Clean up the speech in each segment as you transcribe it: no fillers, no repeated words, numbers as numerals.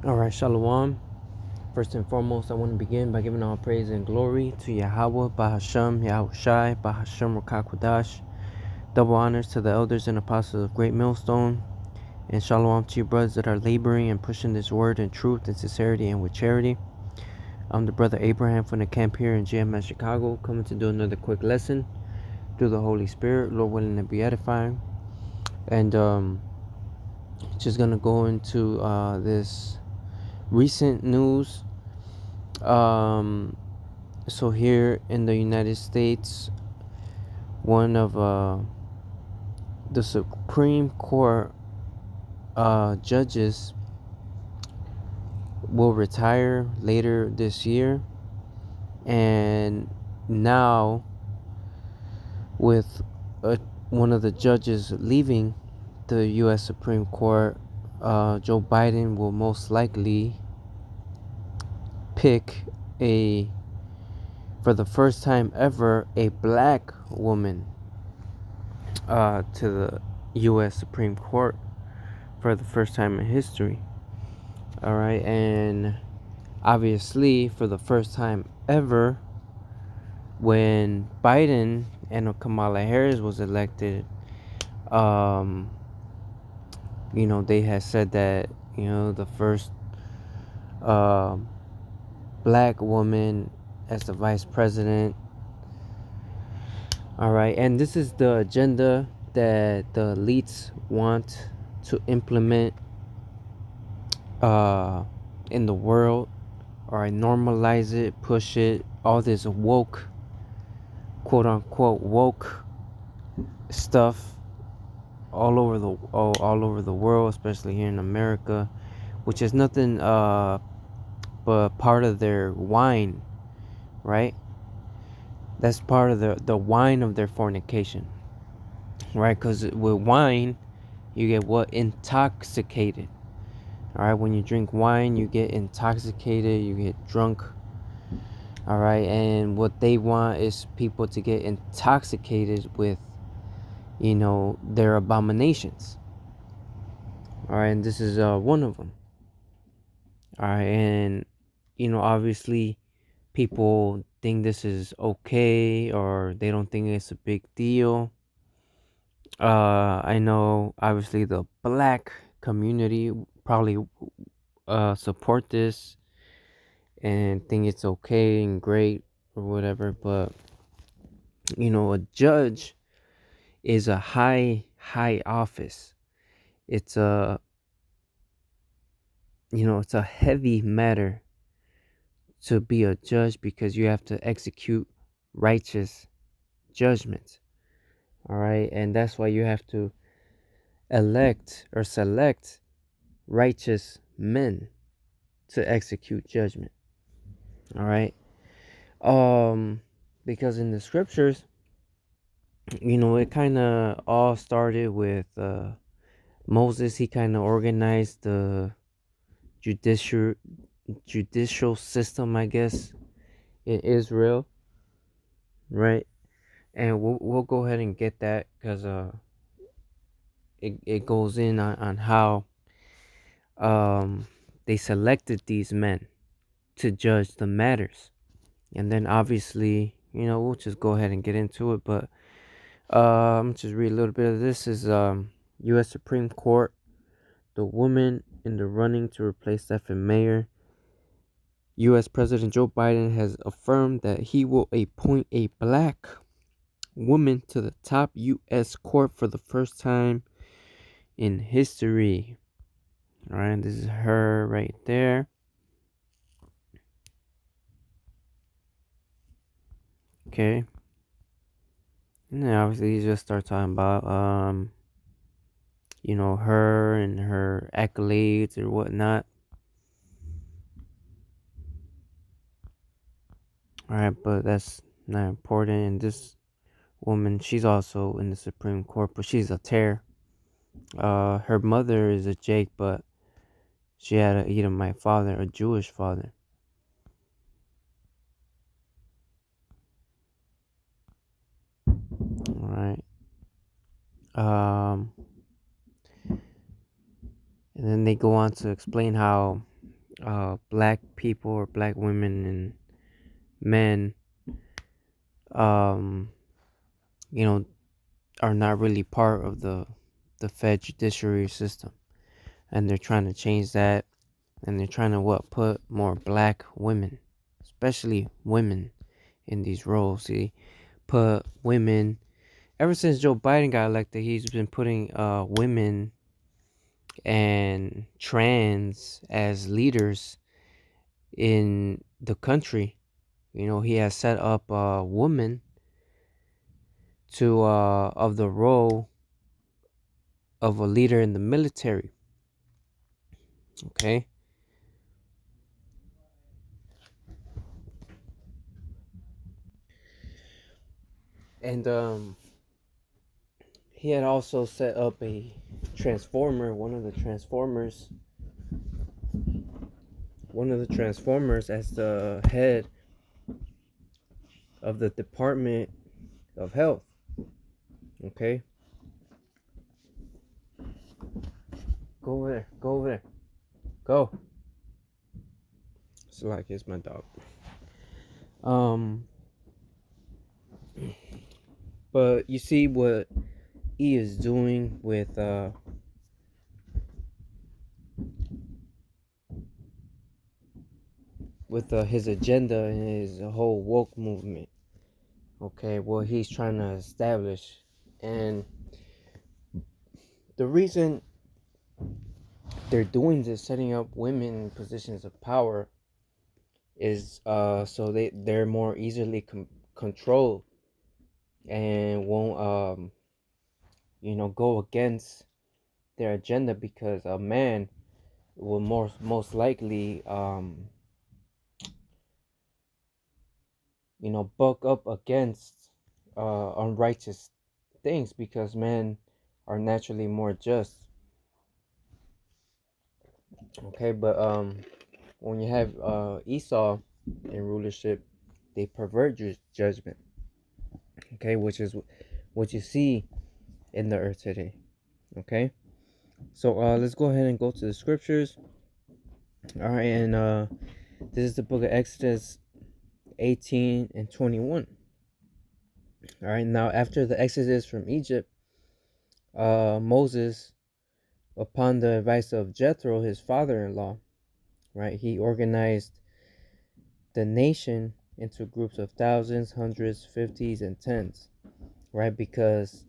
Alright, Shalom. First and foremost, I want to begin by giving all praise and glory to Yahweh, Bahasham, Yahushai, Bahasham, Rakakwadash. Double honors to the elders and apostles of Great Millstone. And Shalom to you brothers that are laboring and pushing this word in truth and sincerity and with charity. I'm the brother Abraham from the camp here in GMS Chicago, coming to do another quick lesson through the Holy Spirit, Lord willing to be edifying. And just going to go into this recent news. So here in the United States, one of the Supreme Court judges will retire later this year, and now with one of the judges leaving the U.S. Supreme Court, Joe Biden will most likely pick for the first time ever, a black woman to the U.S. Supreme Court for the first time in history. All right, and obviously for the first time ever, when Biden and Kamala Harris was elected, they had said that the first black woman as the vice president. All right, and this is the agenda that the elites want to implement in the world, or normalize it, push it, all this woke, quote unquote woke stuff all over the world, especially here in America, which is nothing but part of their wine, right? That's part of the wine of their fornication, right? Because with wine, you get what? Intoxicated. All right, when you drink wine, you get intoxicated, you get drunk. All right, and what they want is people to get intoxicated with, their abominations. All right, and this is one of them. All right, and obviously, people think this is okay, or they don't think it's a big deal. I know, obviously, the black community probably support this and think it's okay and great or whatever, but a judge is a high office. It's it's a heavy matter to be a judge, because you have to execute righteous judgments. All right, and that's why you have to elect or select righteous men to execute judgment. All right, because in the scriptures, it kind of all started with Moses. He kind of organized the judicial system, I guess, in Israel, right? And we'll go ahead and get that, because it goes in on how they selected these men to judge the matters. And then obviously, we'll just go ahead and get into it, but just read a little bit of this. Is U.S. Supreme Court, the woman in the running to replace Stephen Mayer. U.S. President Joe Biden has affirmed that he will appoint a black woman to the top U.S. court for the first time in history. All right, this is her right there. Okay. And then obviously he just start talking about her and her accolades or whatnot. Alright, but that's not important. And this woman, she's also in the Supreme Court, but she's a tear. Her mother is a Jake, but she had an Edomite father, a Jewish father. Alright. And then they go on to explain how black people or black women and men, um, you know, are not really part of the Fed judiciary system, and they're trying to change that, and they're trying to put more black women, especially women, in these roles. See, put women. Ever since Joe Biden got elected, he's been putting women and trans as leaders in the country. He has set up a woman to of the role of a leader in the military. Okay. And he had also set up a transformer, one of the transformers as the head of the Department of Health. Okay. Go over there. Go over there. Go. It's like it's my dog. Um but you see what he is doing with his agenda and his whole woke movement. Okay, what he's trying to establish. And the reason they're doing this, setting up women in positions of power, is so they're more easily controlled and won't go against their agenda, because a man will most likely buck up against unrighteous things, because men are naturally more just. Okay, but when you have Esau in rulership, they pervert judgment. Okay, which is what you see in the earth today. Okay, so let's go ahead and go to the scriptures. All right, and this is the book of Exodus 18 and 21. All right, now after the exodus from Egypt, Moses, upon the advice of Jethro, his father-in-law, right, he organized the nation into groups of thousands, hundreds, fifties, and tens, right? Because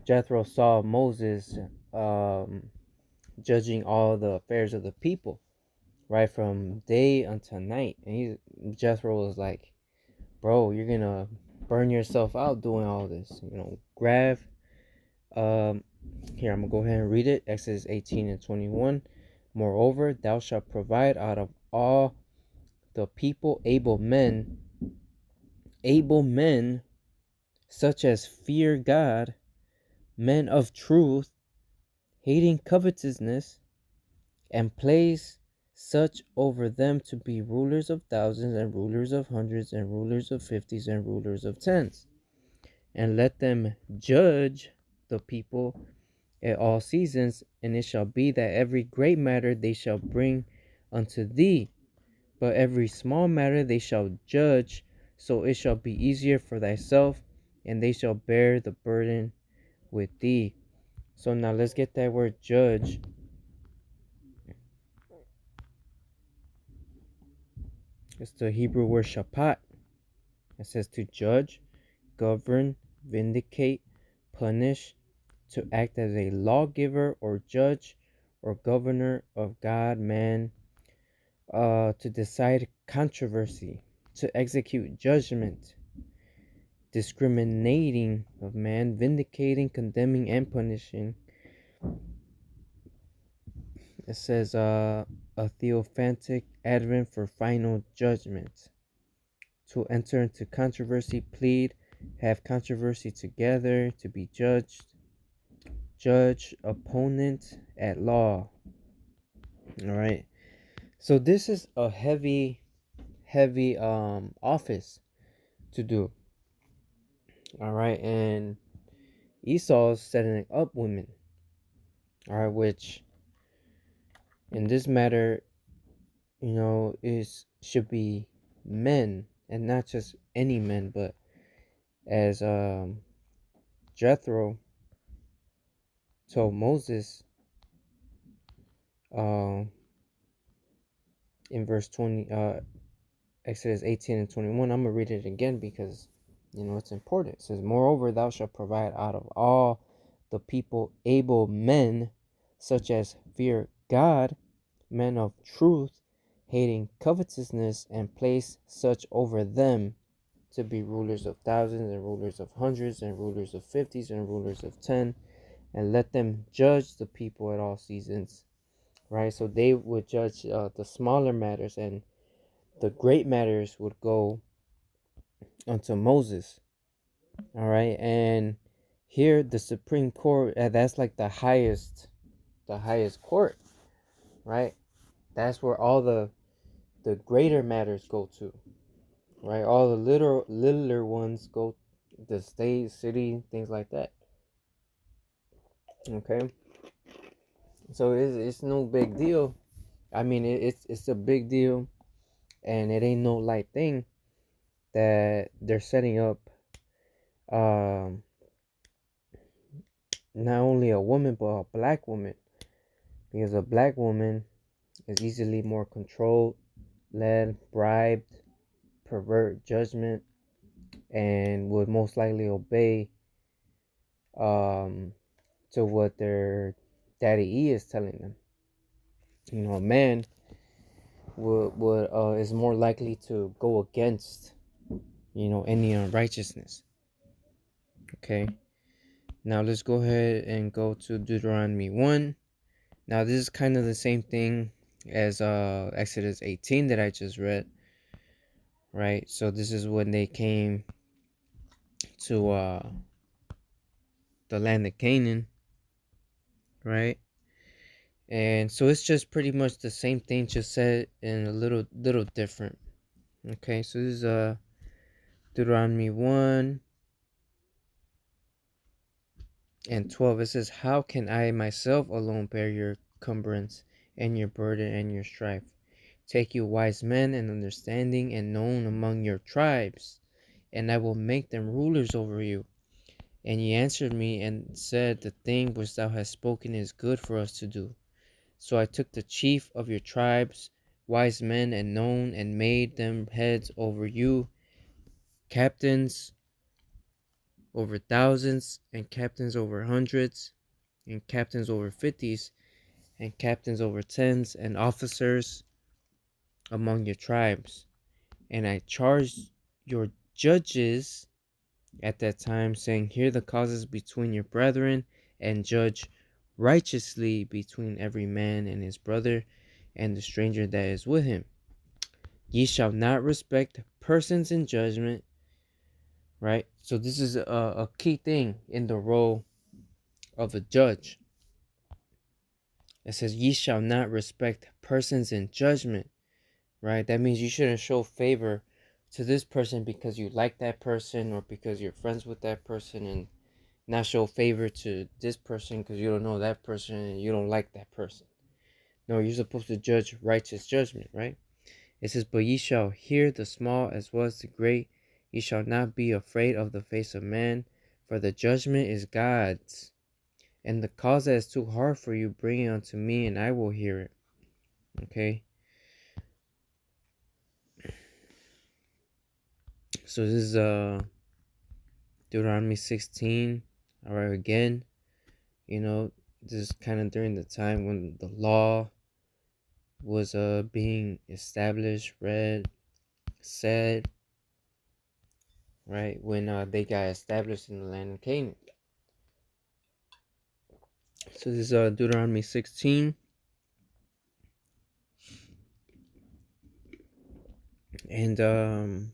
Jethro saw Moses judging all the affairs of the people, right, from day until night. And Jethro was like, bro, you're gonna burn yourself out doing all this. Grab. Here, I'm gonna go ahead and read it. Exodus 18 and 21. Moreover, thou shalt provide out of all the people able men, such as fear God, men of truth, hating covetousness, and place such over them to be rulers of thousands, and rulers of hundreds, and rulers of fifties, and rulers of tens. And let them judge the people at all seasons. And it shall be that every great matter they shall bring unto thee, but every small matter they shall judge, so it shall be easier for thyself, and they shall bear the burden with thee. So now let's get that word judge. It's the Hebrew word shapat. It says to judge, govern, vindicate, punish, to act as a lawgiver or judge or governor of God, man, to decide controversy, to execute judgment, discriminating of man, vindicating, condemning, and punishing. It says a theophantic advent for final judgment. To enter into controversy, plead, have controversy together, to be judged, judge, opponent at law. All right. So this is a heavy office to do. All right, and Esau's setting up women. All right, which in this matter, is should be men, and not just any men, but as Jethro told Moses um in verse 20, Exodus 18 and 21. I'm gonna read it again because it's important. It says, "Moreover, thou shalt provide out of all the people able men, such as fear God, men of truth, hating covetousness, and place such over them to be rulers of thousands, and rulers of hundreds, and rulers of fifties, and rulers of 10, and let them judge the people at all seasons." Right? So they would judge the smaller matters, and the great matters would go unto Moses. All right. And here the Supreme Court, that's like the highest court, right? That's where all the greater matters go to, right? All the littler ones go, the state, city, things like that. Okay. So it's no big deal. I mean, it's a big deal, and it ain't no light thing that they're setting up um not only a woman but a black woman, because a black woman is easily more controlled, led, bribed, pervert judgment, and would most likely obey um to what their daddy E is telling them. A man would is more likely to go against any unrighteousness. Okay. Now let's go ahead and go to Deuteronomy 1. Now this is kind of the same thing as Exodus 18 that I just read, right? So this is when they came to the land of Canaan, right? And so it's just pretty much the same thing, just said in a little different. Okay, so this is Deuteronomy 1 and 12. It says, "How can I myself alone bear your cumbrance and your burden and your strife? Take you wise men and understanding and known among your tribes, and I will make them rulers over you. And ye answered me and said, The thing which thou hast spoken is good for us to do. So I took the chief of your tribes, wise men and known, and made them heads over you, captains over thousands, and captains over hundreds, and captains over fifties, and captains over tens, and officers among your tribes. And I charged your judges at that time, saying, Hear the causes between your brethren, and judge righteously between every man and his brother, and the stranger that is with him. Ye shall not respect persons in judgment." Right? So this is a key thing in the role of a judge. It says, "Ye shall not respect persons in judgment." Right? That means you shouldn't show favor to this person because you like that person, or because you're friends with that person, and not show favor to this person because you don't know that person and you don't like that person. No, you're supposed to judge righteous judgment, right? It says, "But ye shall hear the small as well as the great. Ye shall not be afraid of the face of man, for the judgment is God's. And the cause that is too hard for you, bring it unto me, and I will hear it." Okay? So this is Deuteronomy 16. Alright, again, this is kind of during the time when the law was being established, read, said, right, when they got established in the land of Canaan. So this is Deuteronomy 16 and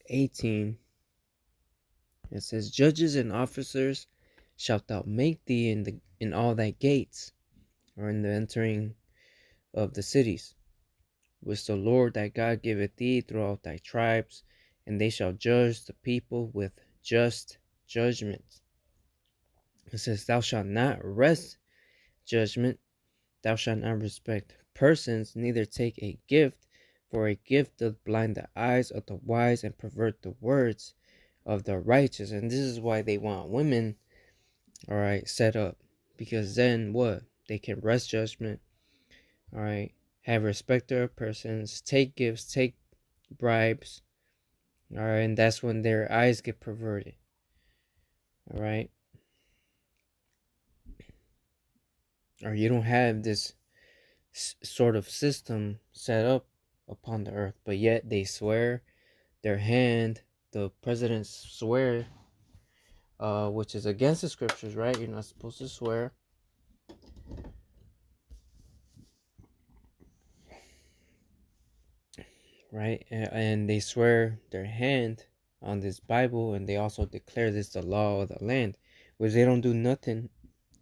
18. It says, "Judges and officers shalt thou make thee in all thy gates, or in the entering of the cities, which the Lord thy God giveth thee throughout thy tribes, and they shall judge the people with just judgment. It says, thou shalt not wrest judgment, thou shalt not respect persons, neither take a gift, for a gift doth blind the eyes of the wise and pervert the words of the righteous. And this is why they want women, all right, set up, because then what? They can wrest judgment, all right, have respect to persons, take gifts, take bribes, all right, and that's when their eyes get perverted, all right. Or you don't have this sort of system set up upon the earth, but yet they swear their hand, the presidents swear, which is against the scriptures, right? You're not supposed to swear. Right? And they swear their hand on this Bible, and they also declare this the law of the land, which they don't do nothing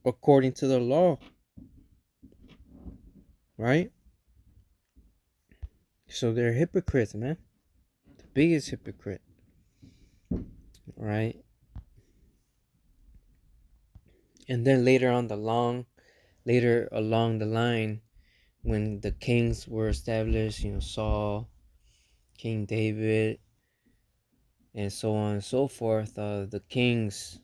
according to the law. Right? So they're hypocrites, man. The biggest hypocrite. Right? And then later along the line, when the kings were established, Saul, King David, and so on and so forth, the kings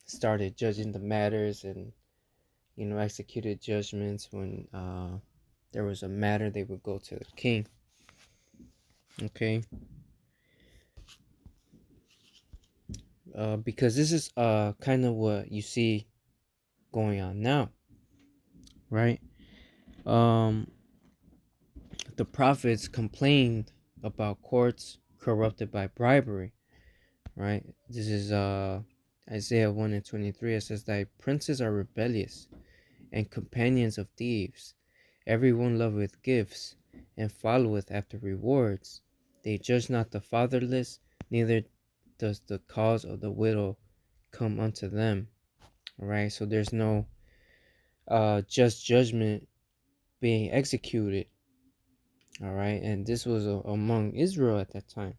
started judging the matters and executed judgments. When there was a matter, they would go to the king. Okay. Because this is kind of what you see going on now, right? The prophets complained about courts corrupted by bribery, right? This is Isaiah 1:23. It says, thy princes are rebellious and companions of thieves. Everyone loveth gifts and followeth after rewards. They judge not the fatherless, neither does the cause of the widow come unto them. All right, so there's no just judgment being executed. All right, and this was among Israel at that time.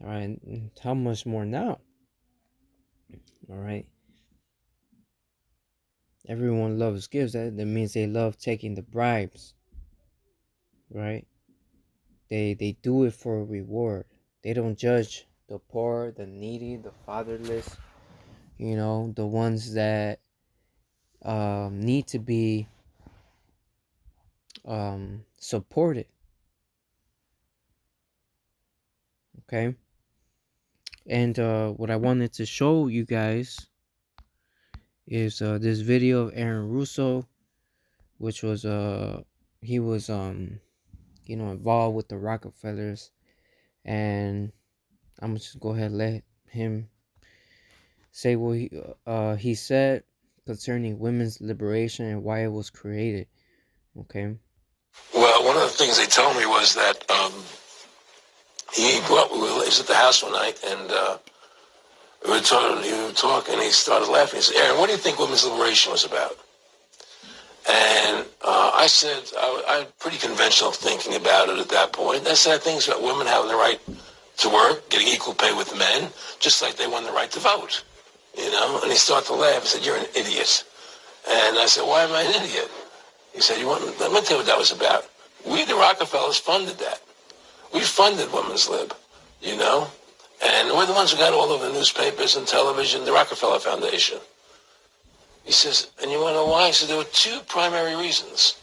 All right, and how much more now? All right, everyone loves gifts. That means they love taking the bribes. Right? They do it for a reward. They don't judge the poor, the needy, the fatherless, the ones that need to be supported. Okay? And what I wanted to show you guys is this video of Aaron Russo, which was he was involved with the Rockefellers, and I'm just go ahead and let him say what he said concerning women's liberation and why it was created. Okay. Well, one of the things they told me was that we was at the house one night, and we were talking, and he started laughing. He said, Aaron, what do you think women's liberation was about? And I said, I had pretty conventional thinking about it at that point. I said, I think it's about women having the right to work, getting equal pay with men, just like they won the right to vote. And he started to laugh. He said, you're an idiot. And I said, why am I an idiot? He said, let me tell you what that was about. We, the Rockefellers, funded that. We funded Women's Lib, and we're the ones who got all over the newspapers and television, the Rockefeller Foundation. He says, and you want to know why? He said, there were two primary reasons.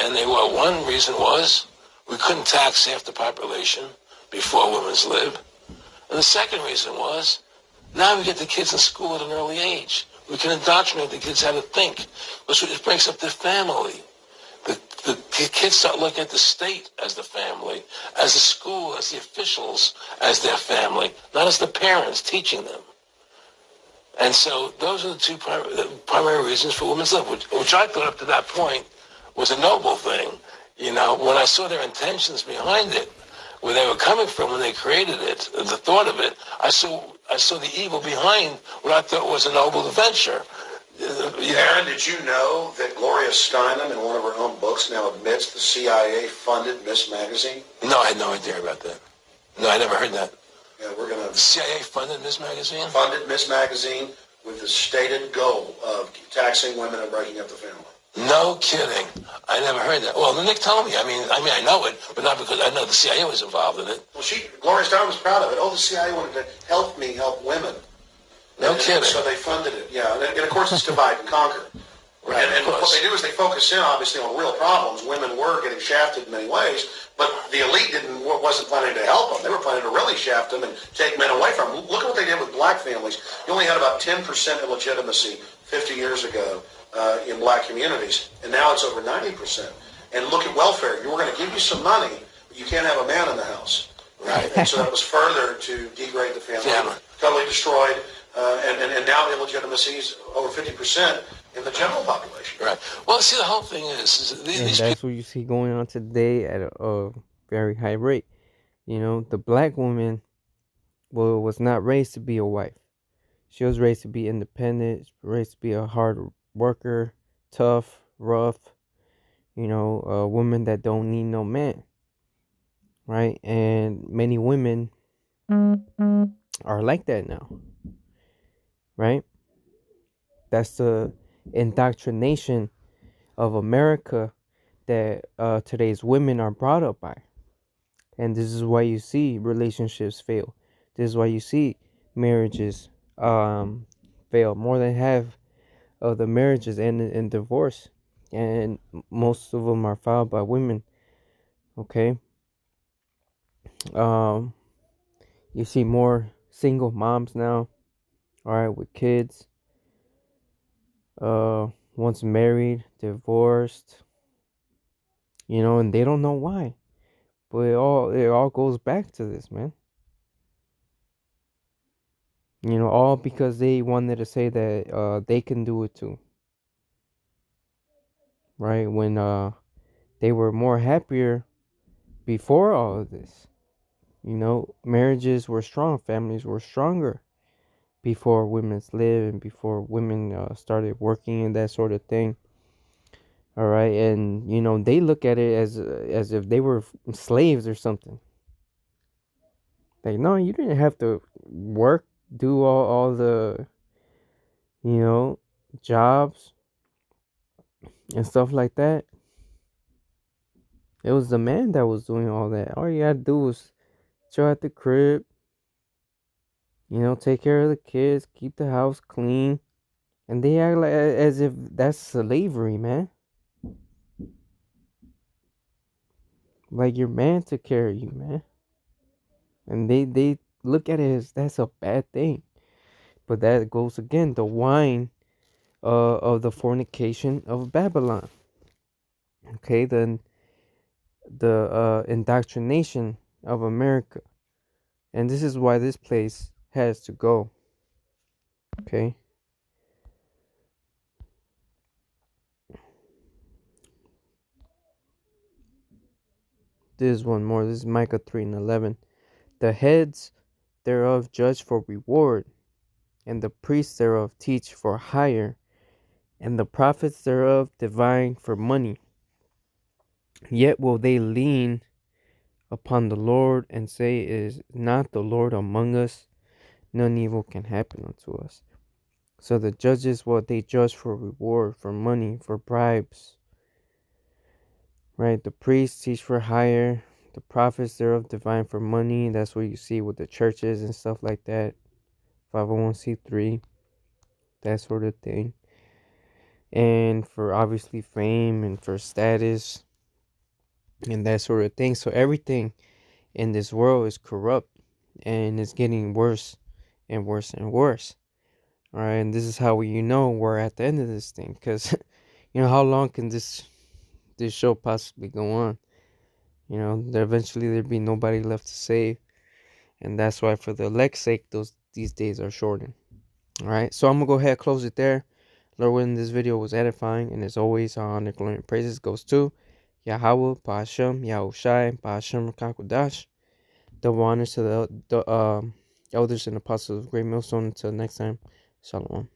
And one reason was we couldn't tax half the population before Women's Lib. And the second reason was now we get the kids in school at an early age. We can indoctrinate the kids how to think. It breaks up their family. The kids start looking at the state as the family, as the school, as the officials, as their family, not as the parents teaching them. And so those are the two primary reasons for Women's Lib, which I thought up to that point was a noble thing. When I saw their intentions behind it, where they were coming from when they created it, the thought of it, I saw the evil behind what I thought was a noble venture. Aaron, did you know that Gloria Steinem, in one of her own books, now admits the CIA funded Miss Magazine? No, I had no idea about that. No, I never heard that. We're going The to CIA funded Ms. Magazine? funded Ms. Magazine with the stated goal of taxing women and breaking up the family. No kidding. I never heard that. Well, Nick told me. I mean, I know it, but not because I know the CIA was involved in it. Well, Gloria Steinem was proud of it. Oh, the CIA wanted to help me help women. No kidding. So they funded it. Yeah, and of course it's divide and conquer. Right, and what they do is they focus in, obviously, on real problems. Women were getting shafted in many ways, but the elite wasn't planning to help them. They were planning to really shaft them and take men away from them. Look at what they did with black families. You only had about 10% illegitimacy 50 years ago in black communities, and now it's over 90%. And look at welfare. We're going to give you some money, but you can't have a man in the house. Right? And so that was further to degrade the family. Totally destroyed. And now illegitimacy is over 50% in the general population. Right. Well, see, the whole thing is and that's what you see going on today at a very high rate. You know, the black woman was not raised to be a wife. She was raised to be independent, raised to be a hard worker, tough, rough, you know, a woman that don't need no man. Right? And many women are like that now. Right? That's the indoctrination of America that today's women are brought up by. And this is why you see relationships fail. This is why you see marriages fail. More than half of the marriages end in divorce. And most of them are filed by women. Okay? You see more single moms now. Alright, with kids. Once married, divorced. You know, and they don't know why. But it all goes back to this, man. You know, all because they wanted to say that they can do it too. Right? When they were more happier before all of this. You know, marriages were strong, families were stronger before women's live and before women started working and that sort of thing. All right, and you know they look at it as if they were slaves or something. Like, no, you didn't have to work, do all the, you know, jobs and stuff like that. It was the man that was doing all that. All you had to do was chill at the crib, you know, take care of the kids, keep the house clean. And they act like as if that's slavery, man. Like your man took care of you, man. And they look at it as that's a bad thing. But that goes again, the wine of the fornication of Babylon. Okay, then the indoctrination of America. And this is why this place has to go. Okay. This is one more. This is Micah 3:11. The heads thereof judge for reward, and the priests thereof teach for hire, and the prophets thereof divine for money. Yet will they lean upon the Lord and say, is not the Lord among us? None evil can happen unto us. So the judges, what they judge for reward, for money, for bribes. Right? The priests teach for hire. The prophets thereof divine for money. That's what you see with the churches and stuff like that. 501c3. That sort of thing. And for obviously fame and for status and that sort of thing. So everything in this world is corrupt and it's getting worse and worse and worse. All right, and this is how you know we're at the end of this thing, because you know how long can this show possibly go on? You know, eventually there'd be nobody left to save, and that's why for the elect's sake, these days are shortened. All right, so I'm gonna go ahead and close it there. Lord willing, this video was edifying, and as always, our honor, glory, and praises goes to Yahweh, Ba'ashem, Yahushai, Ba'ashem, Kakodash. Double honors to the elders and apostles of Great Millstone. Until next time, Shalom.